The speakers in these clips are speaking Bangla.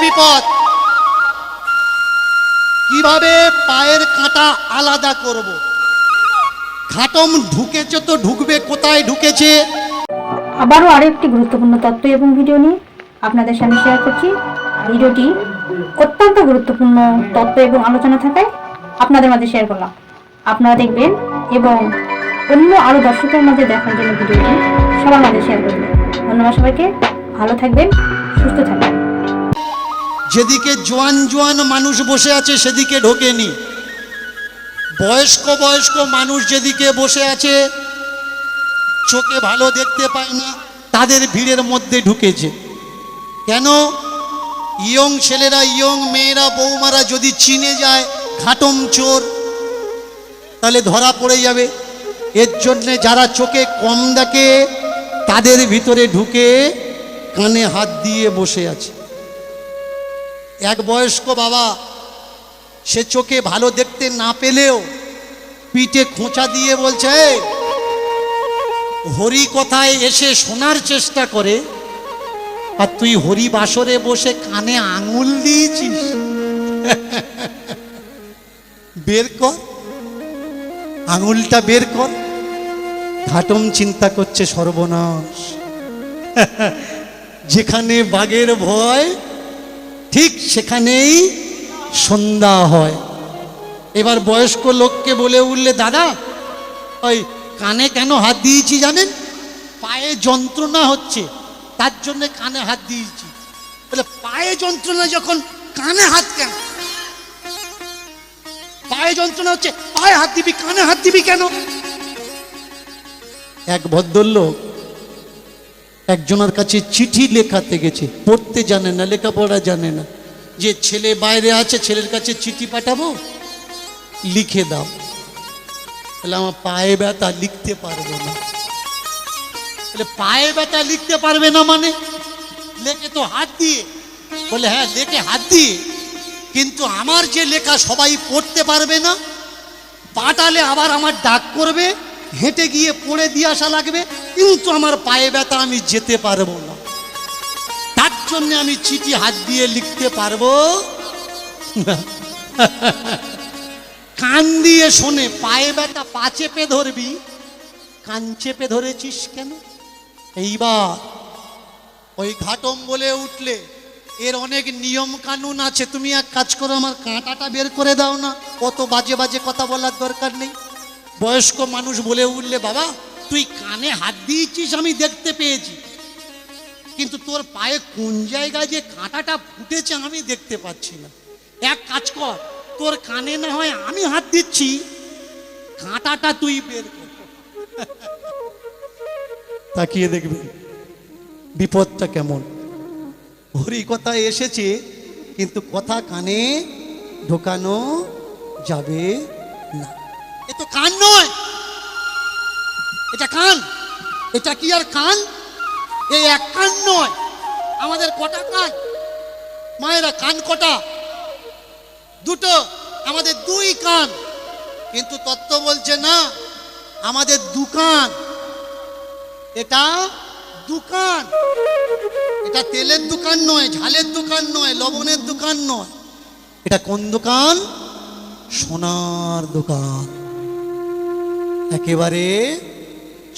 বিপদ, কিভাবে পায়ের কাঁটা আলাদা করব। ঘাটম ঢুকেছে তো ঢুকবে, কোথায় ঢুকেছে। আবারও আরেকটি গুরুত্বপূর্ণ তথ্য এবং ভিডিও নিয়ে আপনাদের সামনে শেয়ার করছি। ভিডিওটি অত্যন্ত গুরুত্বপূর্ণ তথ্য এবং আলোচনা থাকায় আপনাদের মাঝে শেয়ার করলাম। আপনারা দেখবেন এবং অন্য আরো দর্শকের মাঝে দেখার জন্য ভিডিওটি সবার মাঝে শেয়ার করবেন। ধন্যবাদ সবাইকে। ভালো থাকবেন, সুস্থ থাকবেন। যেদিকে জোয়ান জোয়ান মানুষ বসে আছে সেদিকে ঢোকেনি, বয়স্ক বয়স্ক মানুষ যেদিকে বসে আছে চোখে ভালো দেখতে পায় না, তাদের ভিড়ের মধ্যে ঢুকেছে। কেন? ইয়ং ছেলেরা, ইয়ং মেয়েরা, বৌমারা যদি চিনে যায় ঘাটম চোর, তাহলে ধরা পড়ে যাবে। এর জন্যে যারা চোখে কম দেখে তাদের ভিতরে ঢুকে কানে হাত দিয়ে বসে আছে। এক বয়স্ক বাবা, সে চোখে ভালো দেখতে না পেলেও পিঠে খোঁচা দিয়ে বলছে, হরি কথায় এসে শোনার চেষ্টা করে, আর তুই হরি বাসরে বসে কানে আঙুল দিয়েছিস। বের কর, আঙুলটা বের কর। ঘাটম চিন্তা করছে সর্বনাশ, যেখানে বাঘের ভয় ঠিক সেখানেই সন্ধ্যা হয়। এবার বয়স্ক লোককে বলে উঠলে, দাদা ওই কানে কেন হাত দিয়েছি জানেন? পায়ে যন্ত্রণা হচ্ছে, তার জন্য কানে হাত দিয়েছি। বলে, পায়ে যন্ত্রণা যখন কানে হাত কেন? পায়ে যন্ত্রণা হচ্ছে, পায়ে হাত দিবি, কানে হাত দিবি কেন? এক ভদ্রলোক একজনের কাছে চিঠি লেখাতে গেছে, পড়তে জানে না, লেখাপড়া জানে না। যে ছেলে বাইরে আছে, ছেলের কাছে চিঠি পাঠাবো, লিখে দাও। বলে, আমার পায়ে ব্যথা, লিখতে পারবো না। বলে, পায়ে ব্যথা লিখতে পারবে না মানে? লেখে তো হাত দিয়ে। বলে, হ্যাঁ লেখে হাত দিয়ে, কিন্তু আমার যে লেখা সবাই পড়তে পারবে না, পাঠালে আবার আমার ডাক করবে, হেঁটে গিয়ে পড়ে দিয়ে আসা লাগবে, কিন্তু আমার পায়ে ব্যথা, আমি যেতে পারবো না। তার জন্য আমি চিঠি হাত দিয়ে লিখতে পারবো না। কান দিয়ে শোনে, পায়ে ব্যথা পা চেপে ধরবি, কান চেপে ধরেছিস কেন? এইবার ওই ঘাটম বলে উঠলে, এর অনেক নিয়ম কানুন আছে, তুমি এক কাজ করো, আমার কাঁটাটা বের করে দাও না, কত বাজে বাজে কথা বলার দরকার নেই। বয়স্ক মানুষ বলে উঠলে, বাবা তুই কানে হাত দিয়েছিস আমি দেখতে পেয়েছি, কিন্তু তোর পায়ে কোন জায়গায় যে কাঁটাটা ফুটেছে আমি দেখতে পাচ্ছি না। এক কাজ কর, তোর কানে না হয় আমি হাত দিচ্ছি, কাঁটাটা তুই বের কর। তাকিয়ে দেখবি বিপদটা কেমন। হরি কথা এসেছে, কিন্তু কথা কানে ঢোকানো যাবে না। এ তো কান নয়, এটা কান। এটা কি আর কান? এই এক কান নয়, আমাদের কটা কান মায়েরা? কান কটা? দুটো। আমাদের দুই কান, কিন্তু তত্ত্ব বলছে না, আমাদের দুকান। এটা দোকান, এটা তেলের দোকান নয়, ঝালের দোকান নয়, লবণের দোকান নয়। এটা কোন দোকান? সোনার দোকান। একেবারে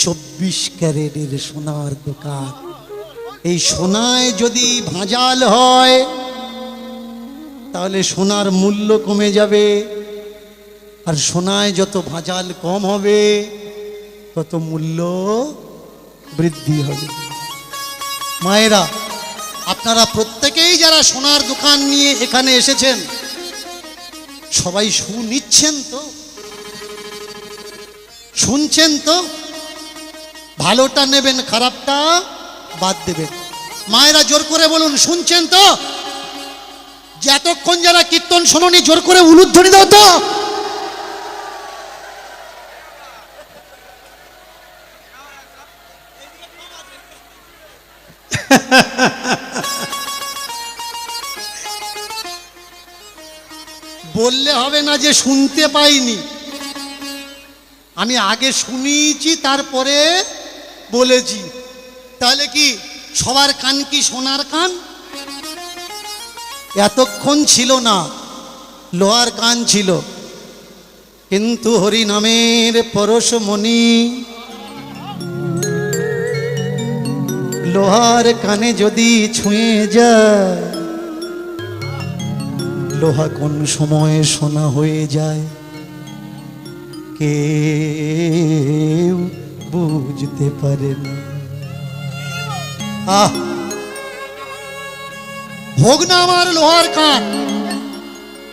24 ক্যারেটের সোনার দোকান। এই সোনায় যদি ভাঁজাল হয় তাহলে সোনার মূল্য কমে যাবে, আর সোনায় যত ভাঁজাল কম হবে তত মূল্য বৃদ্ধি হবে। মায়েরা, আপনারা প্রত্যেকেই যারা সোনার দোকান নিয়ে এখানে এসেছেন, সবাই শুনছেন তো? শুনছেন তো? ভালোটা নেবেন, খারাপটা বাদ দেবেন। মায়েরা জোর করে বলুন, শুনছেন তো? যে এতক্ষণ যারা কীর্তন শোনোনি, জোর করে উলুধ্বনি দাও তো। বললে হবে না যে শুনতে পাইনি। আমি আগে শুনিয়েছি, তারপরে বলেছি। তাহলে কি সবার কান কি সোনার কান? এতক্ষণ ছিল না, লোহার কান ছিল, কিন্তু হরি নামের পরশমণি লোহার কানে যদি ছুঁয়ে যায়, লোহা কোন সময় সোনা হয়ে যায় কেউ বুঝতে পারে না। আহ, হোক না আমার লোহার কান,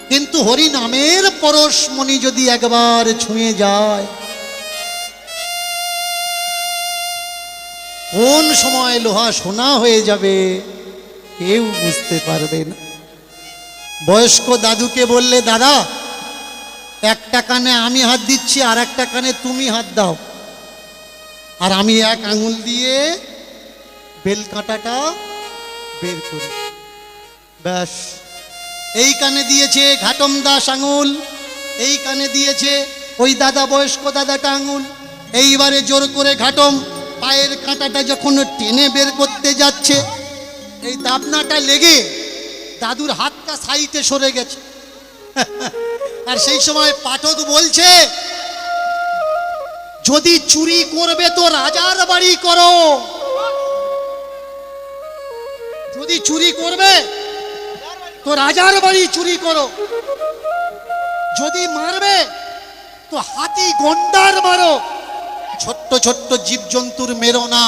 কিন্তু হরি নামের পরশমণি যদি একবার ছুঁয়ে যায়, কোন সময় লোহা সোনা হয়ে যাবে কেউ বুঝতে পারবে না। বয়স্ক দাদুকে বললে, দাদা একটা কানে আমি হাত দিচ্ছি, আর একটা কানে তুমি হাত দাও, আর আমি এক আঙুল দিয়ে বেল কাঁটাটা বের করি। ব্যাস, এই কানে দিয়েছে ঘাটম দাস আঙুল, এই কানে দিয়েছে ওই দাদা, বয়স্ক দাদাটা আঙুল। এইবারে জোর করে ঘাটম পায়ের কাঁটাটা যখন টেনে বের করতে যাচ্ছে, এই দাবনাটা লেগে দাদুর হাতটা সাইডে সরে গেছে। আর সেই সময় পাঠক বলছে, যদি চুরি করবে তো রাজার বাড়ি করো, যদি চুরি করবে তো রাজার বাড়ি চুরি করো, যদি মারবে তো হাতি গন্ডার মারো, ছোট্ট ছোট্ট জীবজন্তুর মেরো না।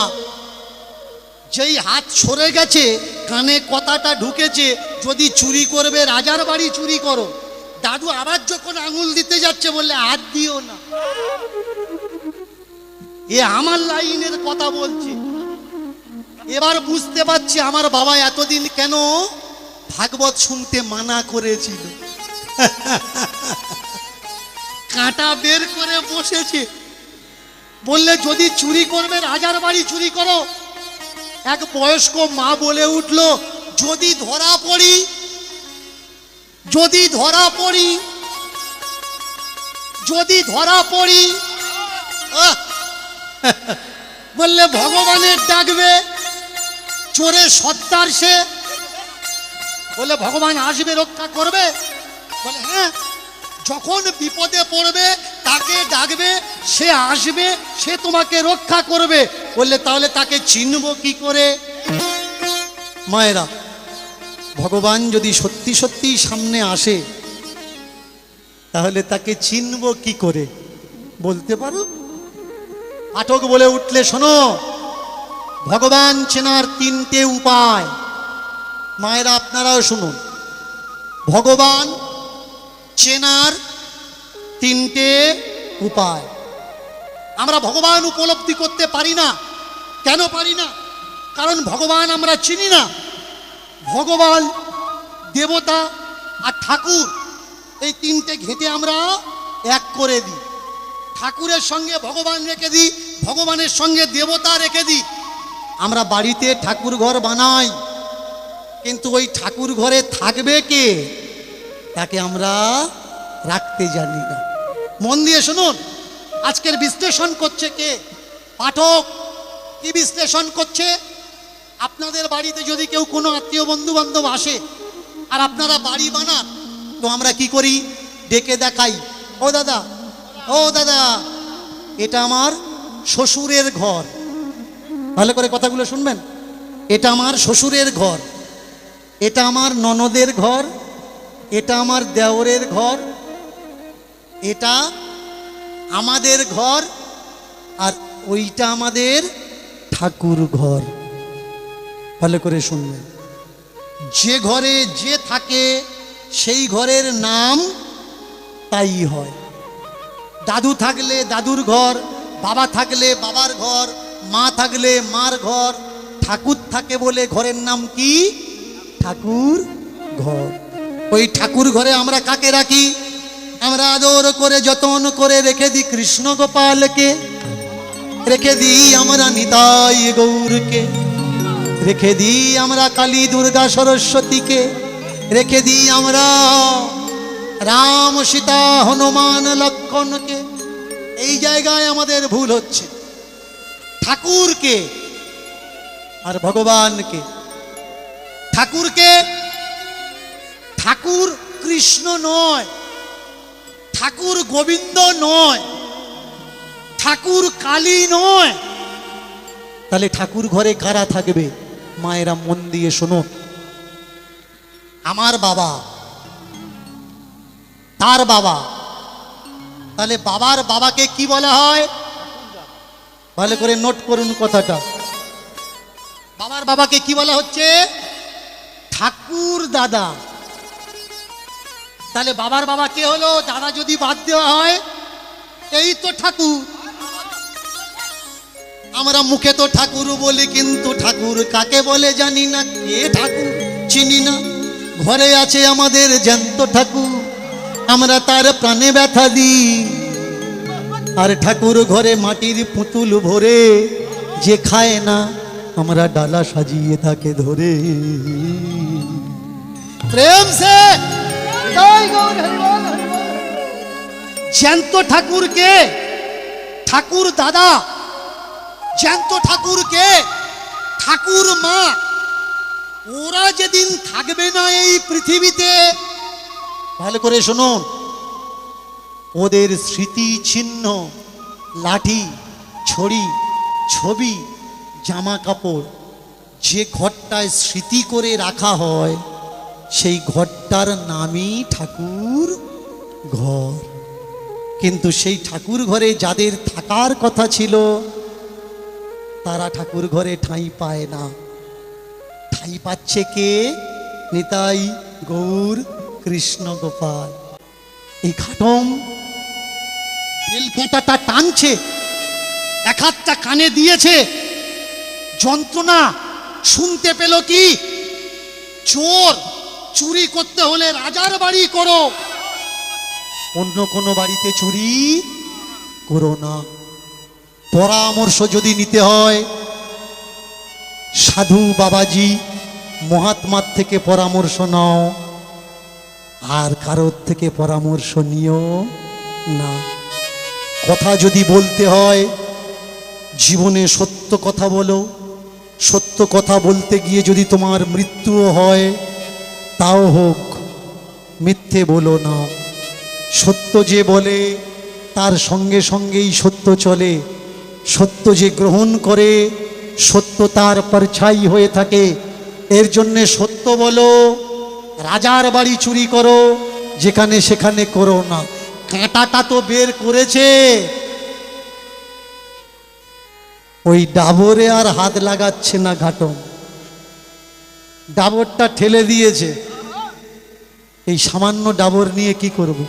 যেই হাত সরে গেছে, কানে কথাটা ঢুকেছে, যদি চুরি করবে রাজার বাড়ি চুরি করো। দাদু আবার যখন আঙুল দিতে যাচ্ছে বললে, হাত দিও না। এ আমার লাইনের কথা বলছে। এবার বুঝতে পারছি আমার বাবা এতদিন কেন ভাগবত শুনতে মানা করেছিল। কাঁটা বের করে বসেছে, বললে যদি চুরি করবে রাজার বাড়ি চুরি করো। এক বয়স্ক মা বলে উঠল, যদি ধরা পড়ি, যদি ধরা পড়ি, যদি ধরা পড়ি। বললে ভগবানের ডাকবে, চোরের সর্দার সে, বলে ভগবান আসবে রক্ষা করবে। বলে হ্যাঁ, যখন বিপদে পড়বে তাকে ডাকবে, সে আসবে, সে তোমাকে রক্ষা করবে। বললে তাহলে তাকে চিনব কি করে? মায়েরা, ভগবান যদি সত্যি সত্যি সামনে আসে, তাহলে তাকে চিনব কি করে বলতে পারো? পাঠক বলে উঠলে, শোনো, ভগবান চেনার তিনটে উপায়। মায়েরা আপনারাও শুনুন, ভগবান চেনার তিনটে উপায়। আমরা ভগবান উপলব্ধি করতে পারি না। কেন পারি না? কারণ ভগবান আমরা চিনি না। ভগবান, দেবতা আর ঠাকুর, এই তিনটে ঘেঁটে আমরা এক করে দিই। ঠাকুরের সঙ্গে ভগবান রেখে দিই, ভগবানের সঙ্গে দেবতা রেখে দিই। আমরা বাড়িতে ঠাকুর ঘর বানাই, কিন্তু ওই ঠাকুর ঘরে থাকবে কে, তাকে আমরা রাখতে জানি না। মন দিয়ে শুনুন, আজকের বিশ্লেষণ করছে কে? পাঠক। কি বিশ্লেষণ করছে? আপনাদের বাড়িতে যদি কেউ কোনো আত্মীয় বন্ধু বান্ধব আসে আর আপনারা বাড়ি বানান, তো আমরা কি করি? ডেকে দেখাই, ও দাদা, ও দাদা, এটা আমার শ্বশুরের ঘর। ভালো করে কথাগুলো শুনবেন। এটা আমার শ্বশুরের ঘর, এটা আমার ননদের ঘর, এটা আমার দেওরের ঘর, এটা আমাদের ঘর, আর ওইটা আমাদের ঠাকুর ঘর। ভালো করে শুনবেন। যে ঘরে যে থাকে সেই ঘরের নাম তাই হয়। দাদু থাকলে দাদুর ঘর, বাবা থাকলে বাবার ঘর, মা থাকলে মার ঘর, ঠাকুর থাকে বলে ঘরের নাম কি? ঠাকুর ঘর। ওই ঠাকুর ঘরে আমরা কাকে রাখি? আমরা আদর করে যতন করে রেখে দিই কৃষ্ণ গোপালকে, রেখে দিই আমরা নিতাই গৌরকে, রেখে দিই আমরা কালী দুর্গা সরস্বতীকে, রেখে দিই আমরা রাম সীতা হনুমান লক্ষণকে। এই জায়গায় আমাদের ভুল হচ্ছে। ঠাকুরকে আর ভগবানকে, ঠাকুরকে ঠাকুর কৃষ্ণ নয়, ঠাকুর গোবিন্দ নয়, ঠাকুর কালী নয়, তাহলে ঠাকুর ঘরে কারা থাকবে? মায়েরা মন দিয়ে শোনো, আমার বাবা, তার বাবা, তাহলে বাবার বাবাকে কি বলা হয়? ভালো করে নোট করুন কথাটা। বাবার বাবাকে কি বলা হচ্ছে? ঠাকুর দাদা। তাহলে বাবার বাবা কে হলো? দাদা যদি বাদ দেওয়া হয়, এই তো ঠাকুর। আমরা মুখে তো ঠাকুর বলি, কিন্তু ঠাকুর কাকে বলে জানি না। কে ঠাকুর চিনি না। ঘরে আছে আমাদের জ্যান্ত ঠাকুর, আমরা তার প্রাণে ব্যথা দিই। আর ঠাকুর ঘরে মাটির পুতুল ভরে, যে খায় না আমরা ডালা সাজিয়ে তাকে ধরে। প্রেম সে জ্যান্ত ঠাকুরকে ঠাকুর দাদা, জ্যান্ত ঠাকুরকে ঠাকুর মা। ওরা যেদিন থাকবে না এই পৃথিবীতে, ভালো করে শুনুন, ওদের স্মৃতি চিহ্ন, লাঠি, ছড়ি, ছবি, জামা কাপড়, যে ঘরটায় স্মৃতি করে রাখা হয়, সেই ঘরটার নামই ঠাকুর ঘর। কিন্তু সেই ঠাকুর ঘরে যাদের থাকার কথা ছিল, তারা ঠাকুর ঘরে ঠাঁই পায় না। ঠাঁই পাচ্ছে কে? নিতাই গৌর কৃষ্ণ গোপাল। এই ঘাটম বেলকাটাটা টানছে, এক হাতটা কানে দিয়েছে, যন্ত্রণা শুনতে পেল কি? চোর চুরি করতে হলে রাজার বাড়ি করো, অন্য কোনো বাড়িতে চুরি করো না। পরামর্শ যদি নিতে হয়, সাধু বাবাজি মহাত্মার থেকে পরামর্শ নাও, আর কারোর থেকে পরামর্শ নিও না। কথা যদি বলতে হয়, জীবনে সত্য কথা বলো। সত্য কথা বলতে গিয়ে যদি তোমার মৃত্যুও হয়, তাও হোক, মিথ্যে বলো না। সত্য যে বলে, তার সঙ্গে সঙ্গেই সত্য চলে। সত্য যে গ্রহণ করে, সত্য তার পরছাই হয়ে থাকে। এর জন্যে সত্য বলো। রাজার বাড়ি চুরি করো, যেখানে সেখানে করো না। কাঁটাটা তো বের করেছে, ওই ডাবরে আর হাত লাগাচ্ছে না ঘাটম, ডাবরটা ঠেলে দিয়েছে। এই সামান্য ডাবর নিয়ে কি করব?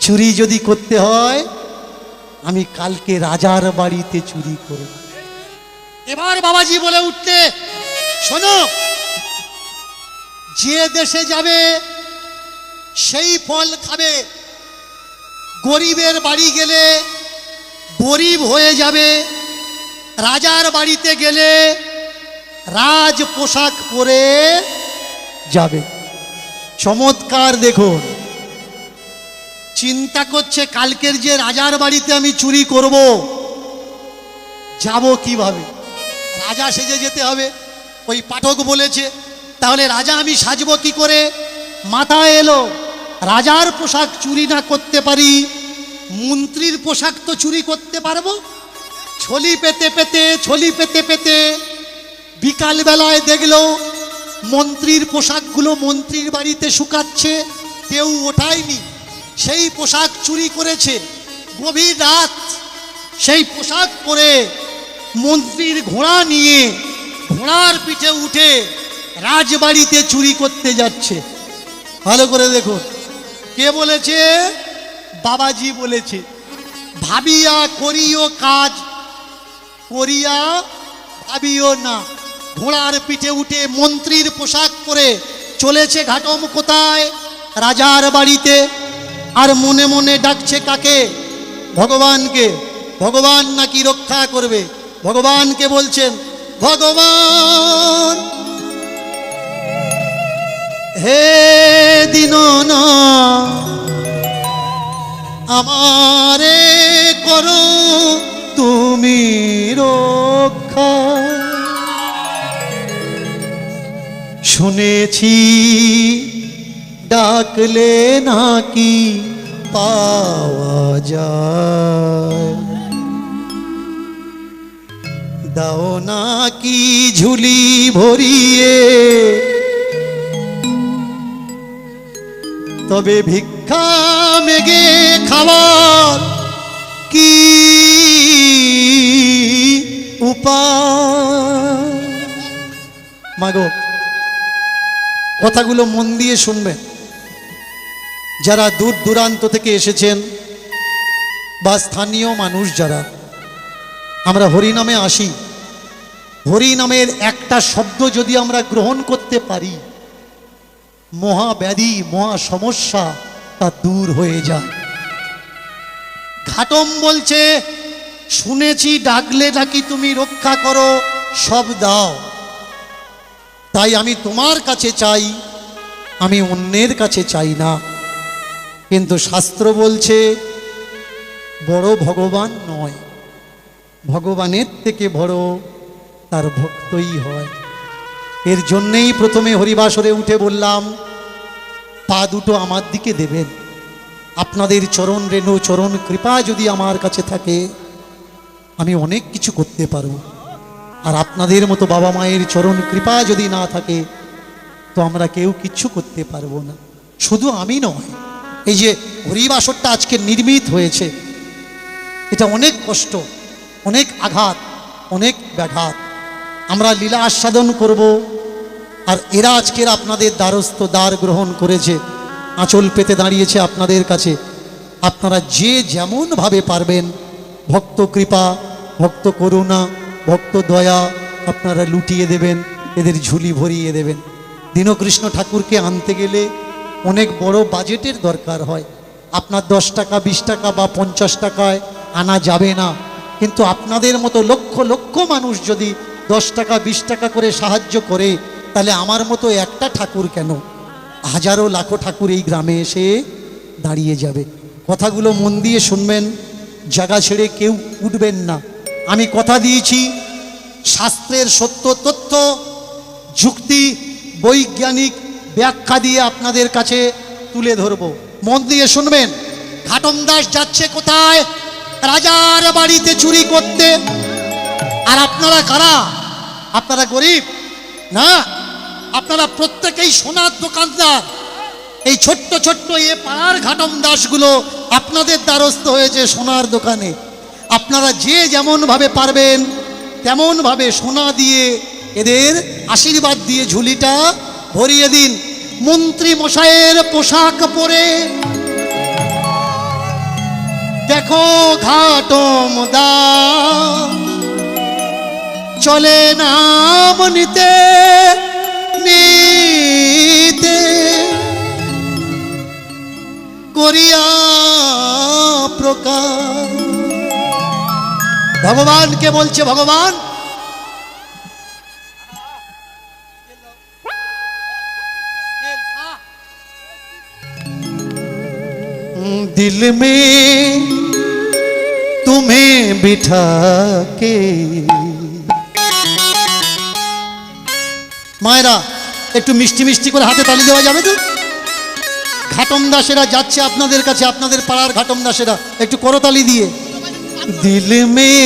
চুরি যদি করতে হয়, আমি কালকে রাজার বাড়িতে চুরি করব। এবার বাবাজি বলে উঠতে, শোনো, যে দেশে যাবে সেই ফল খাবে। গরিবের বাড়ি গেলে গরিব হয়ে যাবে, রাজার বাড়িতে গেলে রাজ পোশাক পরে যাবে। চমৎকার দেখুন, চিন্তা করছে কালকের যে রাজার বাড়িতে আমি চুরি করব, যাব কিভাবে? রাজা সেজে যেতে হবে। ওই পাঠক বলেছে, তাহলে রাজা আমি সাজবো কি করে? মাথায় এলো, রাজার পোশাক চুরি না করতে পারি, মন্ত্রীর পোশাক তো চুরি করতে পারবো। ছলি পেতে পেতে ছলি পেতে পেতে বিকালবেলায় দেখলো মন্ত্রীর পোশাকগুলো মন্ত্রীর বাড়িতে শুকাচ্ছে, কেউ ওঠায়নি। সেই পোশাক চুরি করেছে। গভীর রাত সেই পোশাক পরে মন্ত্রীর ঘোড়া নিয়ে ঘোড়ার পিঠে উঠে রাজবাড়িতে চুরি করতে যাচ্ছে। ভালো করে দেখুন, কে বলেছে? বাবাজি বলেছে। ভাবিয়া করিও কাজ, করিয়া ভাবিও না। ঘোড়ার পিঠে উঠে মন্ত্রীর পোশাক পরে চলেছে ঘাটম কোথায়? রাজার বাড়িতে। আর মনে মনে ডাকছে কাকে? ভগবানকে। ভগবান নাকি রক্ষা করবে। ভগবানকে বলছেন, ভগবান হে দীননা আমারে করো তুমি রক্ষা। শুনেছি ডাকলে নাকি পাওয়া যায়। দাও নাকি ঝুলি ভরিয়ে, তবে ভিক্ষা মেগে খাওয়ার কি উপায়। মাগো, কথাগুলো মন দিয়ে শুনবেন। যারা দূর দূরান্ত থেকে এসেছেন বা স্থানীয় মানুষ যারা, আমরা হরিনামে আসি, হরিনামের একটা শব্দ যদি আমরা গ্রহণ করতে পারি, মহাব্যাধি মহা সমস্যা তা দূর হয়ে যায়। ঘাটম বলছে, শুনেছি ডাকলে নাকি তুমি রক্ষা করো, সব দাও। তাই আমি তোমার কাছে চাই, আমি অন্যের কাছে চাই না। কিন্তু শাস্ত্র বলছে বড় ভগবান নয়, ভগবানের থেকে বড় তার ভক্তই হয়। এর জন্যেই প্রথমে হরিবাসরে উঠে বললাম, পা দুটো আমার দিকে দেবেন। আপনাদের চরণ রেণু, চরণ কৃপা যদি আমার কাছে থাকে, আমি অনেক কিছু করতে পারব। আর আপনাদের মতো বাবা মায়ের চরণ কৃপা যদি না থাকে, তো আমরা কেউ কিচ্ছু করতে পারবো না। শুধু আমি নয়, এই যে হরিবাসরটা আজকে নির্মিত হয়েছে, এটা অনেক কষ্ট, অনেক আঘাত, অনেক ব্যাঘাত। আমরা লীলা আস্বাদন করব, আর এরা আজকের আপনাদের দ্বারস্থ, দ্বার গ্রহণ করেছে, আঁচল পেতে দাঁড়িয়েছে আপনাদের কাছে। আপনারা যে যেমনভাবে পারবেন, ভক্ত কৃপা, ভক্ত করুণা, ভক্ত দয়া আপনারা লুটিয়ে দেবেন, এদের ঝুলি ভরিয়ে দেবেন। দীনকৃষ্ণ ঠাকুরকে আনতে গেলে অনেক বড় বাজেটের দরকার হয়। আপনার 10 টাকা 20 টাকা বা 50 টাকায় আনা যাবে না। কিন্তু আপনাদের মতো লক্ষ লক্ষ মানুষ যদি 10 টাকা 20 টাকা করে সাহায্য করে, তাহলে আমার মতো একটা ঠাকুর কেন, হাজারো লাখো ঠাকুর এই গ্রামে এসে দাঁড়িয়ে যাবে। কথাগুলো মন দিয়ে শুনবেন, জায়গা ছেড়ে কেউ উঠবেন না। আমি কথা দিয়েছি, শাস্ত্রের সত্য তথ্য, যুক্তি, বৈজ্ঞানিক ব্যাখ্যা দিয়ে আপনাদের কাছে তুলে ধরব। মন দিয়ে শুনবেন। ঘাটম দাস যাচ্ছে কোথায়? রাজার বাড়িতে চুরি করতে। আর আপনারা কারা? আপনারা গরিব না, আপনারা প্রত্যেকেই সোনার দোকানদার। এই ছোট্ট ছোট্ট এ পাড়ার ঘাটম দাসগুলো আপনাদের দ্বারস্থ হয়েছে সোনার দোকানে। আপনারা যে যেমনভাবে পারবেন তেমনভাবে সোনা দিয়ে এদের আশীর্বাদ দিয়ে ঝুলিটা ভরিয়ে দিন। মন্ত্রী মশাইয়ের পোশাক পরে দেখো ঘাটম দাস চলে নাম নিতে নিতে, করিয়া প্রকাশ। ভগবানকে বলছে, ভগবান दिल में तुम्हें बिठा के। মায়েরা একটু মিষ্টি মিষ্টি করে হাতে তালি দেওয়া যাবে তো? ঘাটম দাসেরা যাচ্ছে আপনাদের কাছে, আপনাদের পাড়ার ঘাটম দাসেরা, একটু করতালি দিয়ে। दिल में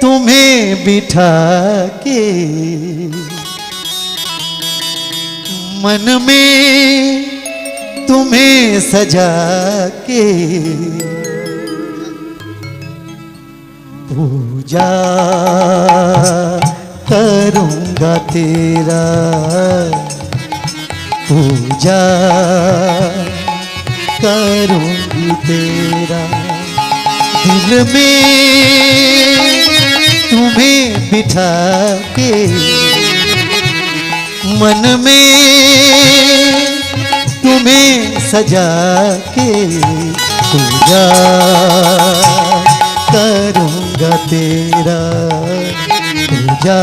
तुम्हें बिठा के, मन में तुम्हें सजा के, पूजा करूंगा तेरा, पूजा करूंगी तेरा। दिल में तुम्हें बिठा के, मन में तुम्हें सजा के, पूजा करूंगा तेरा, पूजा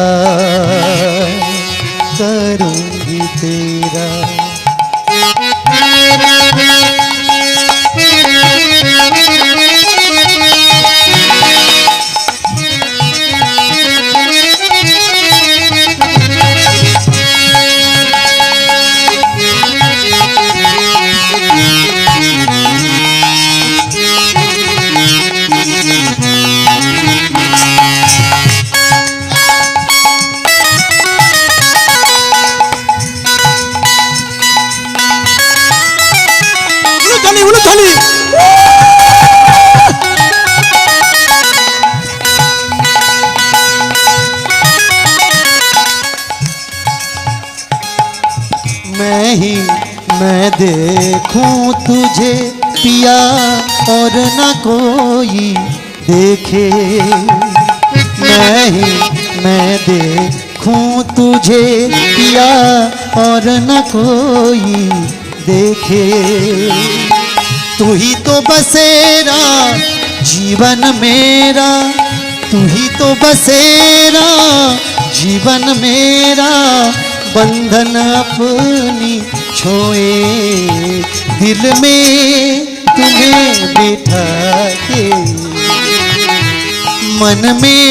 करूंगी तेरा। উলুধ্বনি। मैं देखूं तुझे पिया और न कोई देखे, मैं देखूं तुझे पिया और न कोई देखे। तू ही तो बसेरा जीवन मेरा, तू ही तो बसेरा जीवन मेरा, बंधन अपनी छोए दिल में तुम्हें बिठा के, मन में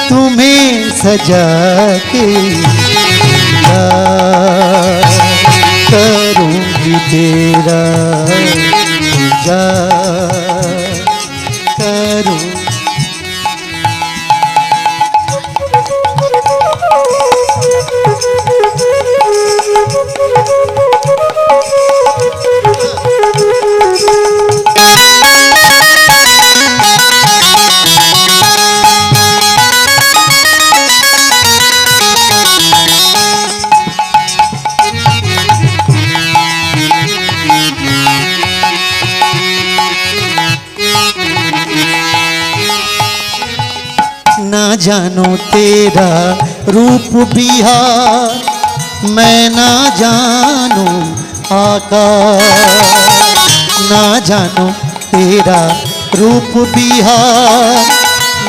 तुम्हें सजा के, करूँगी तेरा पूजा करूँ। ना जानो तेरा रूप बिहार, मैं ना जानू आकाश, ना जानो तेरा रूप बिहार,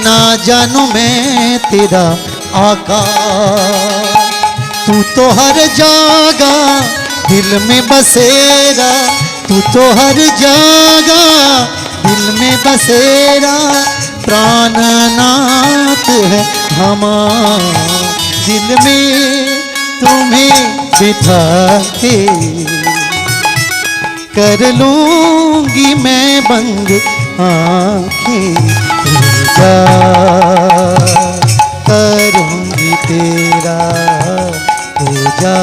ना जानू मैं तेरा आकाश। तू तो हर जगह दिल में बसेरा, तू तो हर जगह दिल में बसेरा, प्राणनाथ है हमारा दिल में तुम्हें बिठा के, कर लूंगी मैं बंद आँखें पूजा करूंगी तेरा पूजा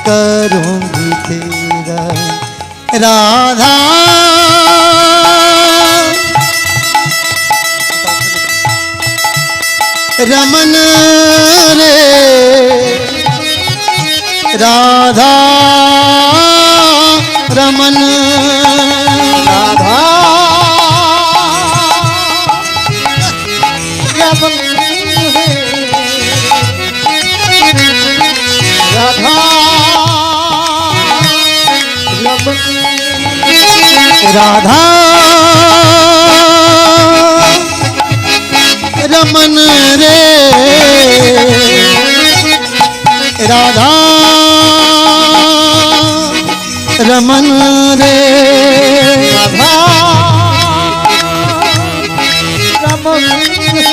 करूंगी तेरा। राधा रमन रे राधा रमन, राधा रमन राधा रमन राधा रमन रे राधा रमन रे राधा रमन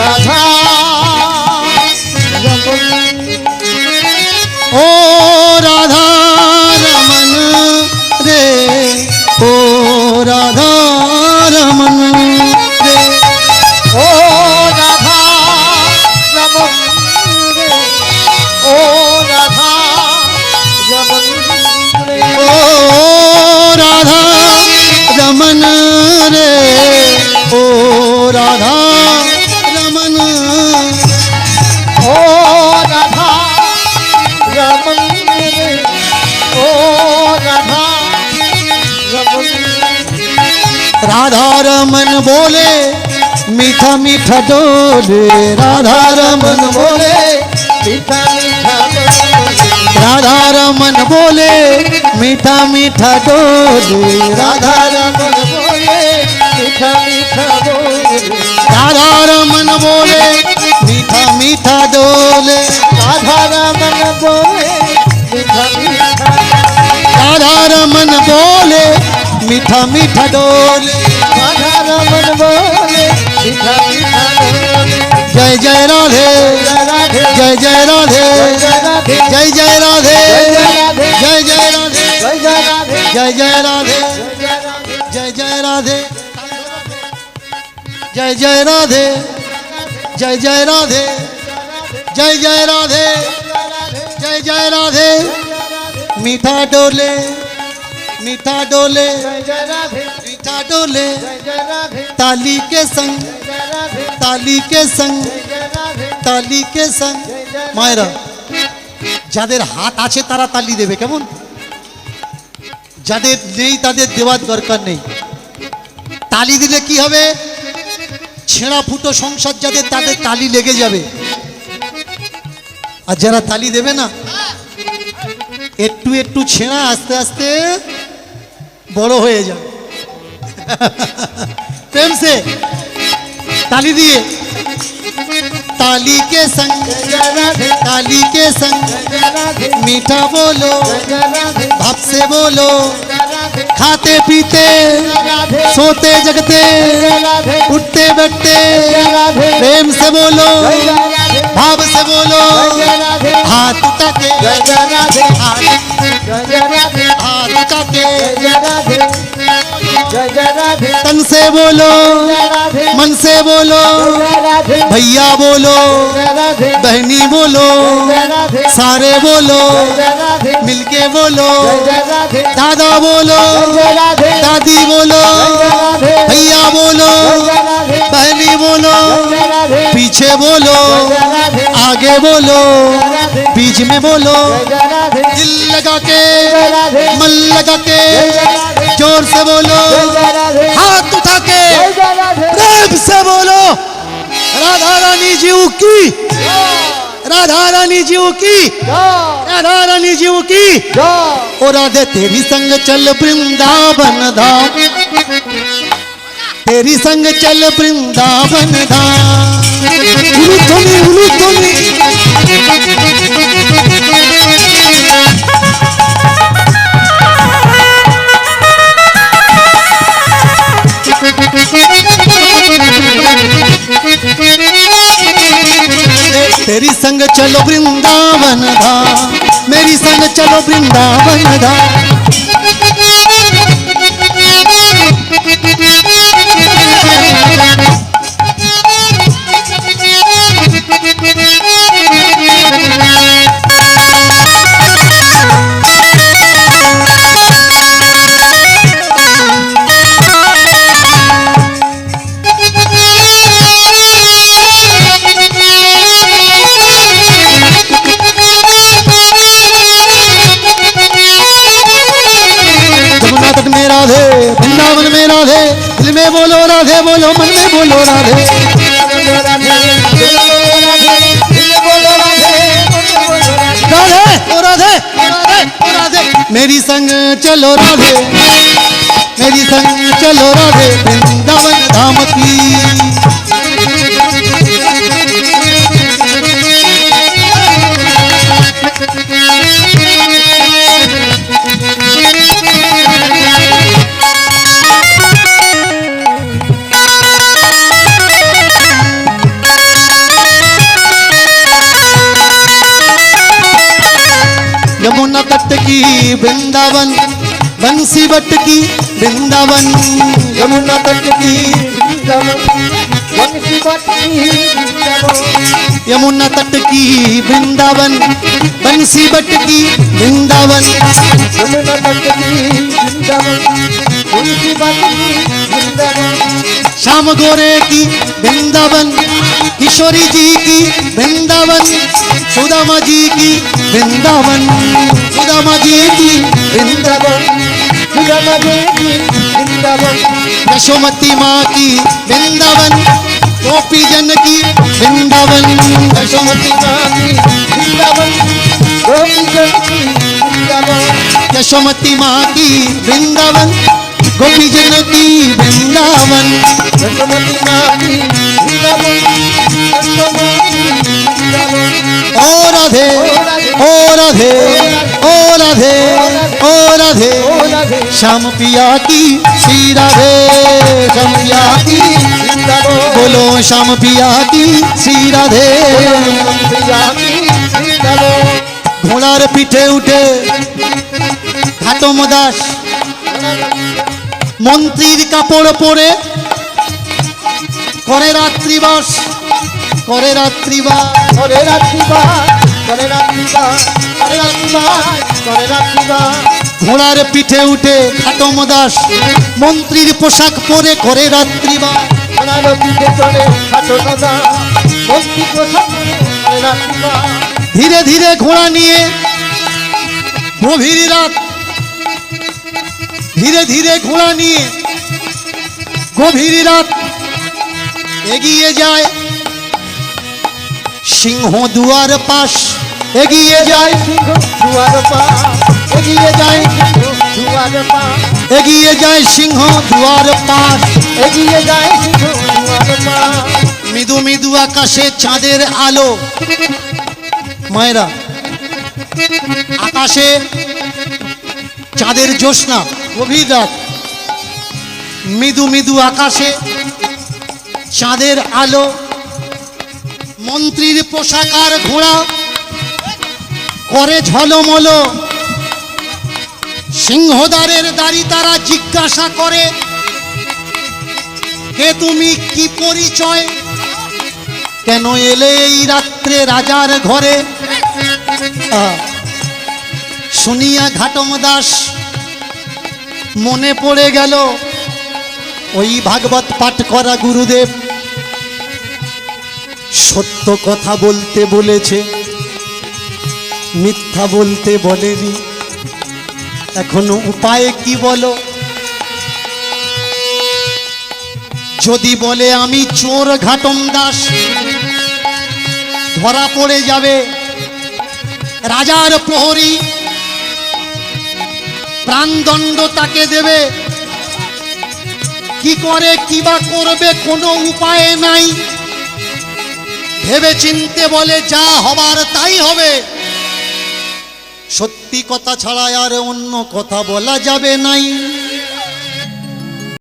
राधा रमन। ओ राधा रमन रे, ओ राधा रमन रे, ओ राधा रमन रे, ओ राधा रमन रे, ओ राधा रमन रे, ओ राधा रमन, ओ राधा रमन रे, ओ राधा रमन। राधा रमन बोले मीठा मीठा डोले, राधा रमन बोले मीठा मीठा डोले, राधा रमन बोले मीठा मीठा डोले, राधा रमन बोले मीठा मीठा डोले, राधा रमन बोले मीठा मीठा डोले, राधा रमन बोले मीठा मीठा, राधा रमन बोले मीठा मीठा डोले, राधा रमन बोले मीठा मीठा डोले। जय जय राधे जय जय राधे जय जय राधे जय जय राधे जय जय राधे जय जय राधे जय जय राधे जय जय राधे जय जय राधे जय जय राधे मीठा डोले मीठा डोले मीठा डोले ताली के संग ताली के संग ताली के संग मायरा যাদের হাত আছে তারা তালি দেবে কেমন যাদের নেই তাদের দেওয়ার দরকার নেই তালি দিলে কি হবে ছেঁড়া ফুটো সংসার যাদের তাদের তালি লেগে যাবে আর যারা তালি দেবে না একটু একটু ছেঁড়া আস্তে আস্তে বড় হয়ে যাবে प्रेम से ताली दिए ताली के संग मीठा बोलो भाप से बोलो खाते पीते सोते जगते उठते बैठते प्रेम से बोलो भाव से बोलो हाथ उठा के हाथ उठा के तन से बोलो मन से बोलो भैया बोलो बहनी बोलो सारे बोलो मिलके बोलो दादा बोलो दादी बोलो भैया बोलो बहनी बोलो पीछे बोलो आगे बोलो बीच में बोलो दिल लगा के मन लगा के जोर से बोलो हाथ उठा के प्रेम से बोलो राधा रानी जी की राधा रानी जी की राधा रानी जी की ओ राधे तेरी संग चल वृंदावन धाम तेरी संग चल वृंदावन धाम उलू धोनी तेरी संग चलो वृंदावन धाम मेरी संग चलो वृंदावन धाम वृंदावन में राधे दिल में बोलो राधे बोलो मन में बोलो राधे राधे ओ राधे राधे मेरी संग चलो राधे मेरी संग चलो राधे वृंदावन धाम की यमुना तट की वृंदावन बंसी बट की वृंदावन यमुना तट की यमुना तट की वृंदावन बंसी बट की वृंदावन यमुना तट की श्याम गोरे की वृंदावन किशोरी जी की वृंदावन सुदामा जी की वृंदावन सुदामा जी की वृंदावन सुदामा जी की वृंदावन यशोमती माँ की वृंदावन गोपी जन की वृंदावन यशोमती माँ की वृंदावन गोपी जन की वृंदावन यशोमती माँ की वृंदावन गोपी जन की वृंदावन यशोमती माँ की वृंदावन ओ राधे ओ राधे ओ राधे ओ राधे श्याम पिया की श्री राधे श्याम पिया की बोलो श्याम पिया की श्री राधे घोड़ार पीठे उठे घाटम दास মন্ত্রীর কাপড় পরে করে রাত্রিবাস করে রাত্রিবাস করে রাত্রিবাস করে রাত্রিবাস করে রাত্রিবাস, করে রাত্রিবাস। ঘোড়ার পিঠে উঠে খাটম দাস মন্ত্রীর পোশাক পরে করে রাত্রিবাস। ঘোড়ার পিঠে চড়ে খাটো দাদা, মন্ত্রী পোশাক পরে করে রাত্রিবাস। ধীরে ধীরে ঘোড়া নিয়ে গভীর রাত, ধীরে ধীরে ঘোড়া নিয়ে গভীর রাত এগিয়ে যায় সিংহ দুয়ার পাশ, এগিয়ে যায় সিংহ দুয়ার পাশ, এগিয়ে যায় সিংহ দুয়ার পাশ, এগিয়ে যায় সিংহ দুয়ার পাশ। এগিয়ে যায় সিংহ দুয়ার পাশ। মৃদু মৃদু আকাশে চাঁদের আলো, মায়েরা আকাশে চাঁদের জ্যোৎস্না, গভীর রাত, মৃদু মৃদু আকাশে চাঁদের আলো, মন্ত্রীর পোশাক আর ঘোড়া করে ঝলমল। সিংহদ্বারের দাড়ি তারা জিজ্ঞাসা করে, কে তুমি, কি পরিচয়, কেন এলে এই রাত্রে রাজার ঘরে? শুনিয়া ঘাটম দাস মনে পড়ে গেল ওই ভাগবত পাঠ করা গুরুদেব সত্য কথা বলতে বলেছে, মিথ্যা বলতে বলেনি। এখনো উপায় কি বলো? যদি বলে আমি চোর ঘাটম দাস, ধরা পড়ে যাবে রাজার প্রহরী, প্রাণদণ্ড তাকে দেবে। কি করে কিবা করবে কোনো উপায় নাই। ভেবে চিনতে বলে যা হবার তাই হবে, সত্যি কথা ছাড়া আর অন্য কথা বলা যাবে নাই।